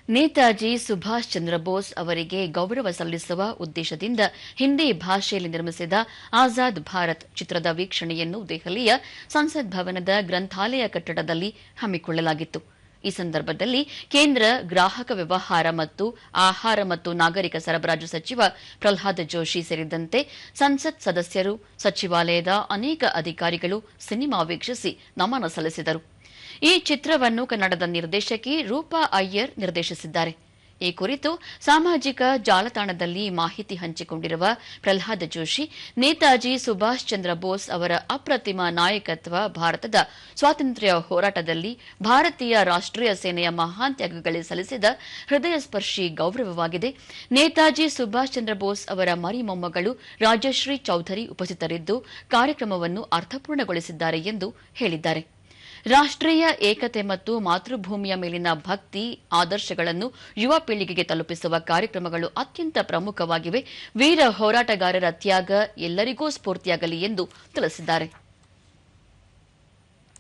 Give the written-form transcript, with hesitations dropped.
ನೇತಾಜಿ ಸುಭಾಷ್ ಚಂದ್ರ ಬೋಸ್ ಅವರಿಗೆ ಗೌರವ ಸಲ್ಲಿಸುವ ಉದ್ದೇಶದಿಂದ ಹಿಂದಿ ಭಾಷೆಯಲ್ಲಿ ನಿರ್ಮಿಸಿದ ಆಜಾದ್ ಭಾರತ್ ಚಿತ್ರದ ವೀಕ್ಷಣೆಯನ್ನು ದೆಹಲಿಯ ಸಂಸತ್ ಭವನದ ಗ್ರಂಥಾಲಯ ಕಟ್ಟಡದಲ್ಲಿ ಹಮ್ಮಿಕೊಳ್ಳಲಾಗಿತ್ತು. ಈ ಸಂದರ್ಭದಲ್ಲಿ ಕೇಂದ್ರ ಗ್ರಾಹಕ ವ್ಯವಹಾರ ಮತ್ತು ಆಹಾರ ಮತ್ತು ನಾಗರಿಕ ಸರಬರಾಜು ಸಚಿವ ಪ್ರಹ್ಲಾದ್ ಜೋಶಿ ಸೇರಿದಂತೆ ಸಂಸತ್ ಸದಸ್ಯರು, ಸಚಿವಾಲಯದ ಅನೇಕ ಅಧಿಕಾರಿಗಳು ಸಿನಿಮಾ ವೀಕ್ಷಿಸಿ ನಮನ ಸಲ್ಲಿಸಿದರು. ಈ ಚಿತ್ರವನ್ನು ಕನ್ನಡದ ನಿರ್ದೇಶಕಿ ರೂಪಾ ಅಯ್ಯರ್ ನಿರ್ದೇಶಿಸಿದ್ದಾರೆ. ಈ ಕುರಿತು ಸಾಮಾಜಿಕ ಜಾಲತಾಣದಲ್ಲಿ ಮಾಹಿತಿ ಹಂಚಿಕೊಂಡಿರುವ ಪ್ರಹ್ಲಾದ್ ಜೋಶಿ, ನೇತಾಜಿ ಸುಭಾಷ್ ಚಂದ್ರ ಬೋಸ್ ಅವರ ಅಪ್ರತಿಮ ನಾಯಕತ್ವ ಭಾರತದ ಸ್ವಾತಂತ್ರ್ಯ ಹೋರಾಟದಲ್ಲಿ ಭಾರತೀಯ ರಾಷ್ಟ್ರೀಯ ಸೇನೆಯ ಮಹಾನ್ ತ್ಯಾಗಗಳಿಗೆ ಸಲ್ಲಿಸಿದ ಹೃದಯಸ್ಪರ್ಶಿ ಗೌರವವಾಗಿದೆ. ನೇತಾಜಿ ಸುಭಾಷ್ ಚಂದ್ರ ಬೋಸ್ ಅವರ ಮರಿ ಮೊಮ್ಮಗಳು ರಾಜಶ್ರೀ ಚೌಧರಿ ಉಪಸ್ಥಿತರಿದ್ದು ಕಾರ್ಯಕ್ರಮವನ್ನು ಅರ್ಥಪೂರ್ಣಗೊಳಿಸಿದ್ದಾರೆ ಎಂದು ಹೇಳಿದ್ದಾರೆ. ರಾಷ್ಟ್ರೀಯ ಏಕತೆ ಮತ್ತು ಮಾತೃಭೂಮಿಯ ಮೇಲಿನ ಭಕ್ತಿ ಆದರ್ಶಗಳನ್ನು ಯುವ ಪೀಳಿಗೆಗೆ ತಲುಪಿಸುವ ಕಾರ್ಯಕ್ರಮಗಳು ಅತ್ಯಂತ ಪ್ರಮುಖವಾಗಿವೆ. ವೀರ ಹೋರಾಟಗಾರರ ತ್ಯಾಗ ಎಲ್ಲರಿಗೂ ಸ್ಫೂರ್ತಿಯಾಗಲಿ ಎಂದು ತಿಳಿಸಿದ್ದಾರೆ.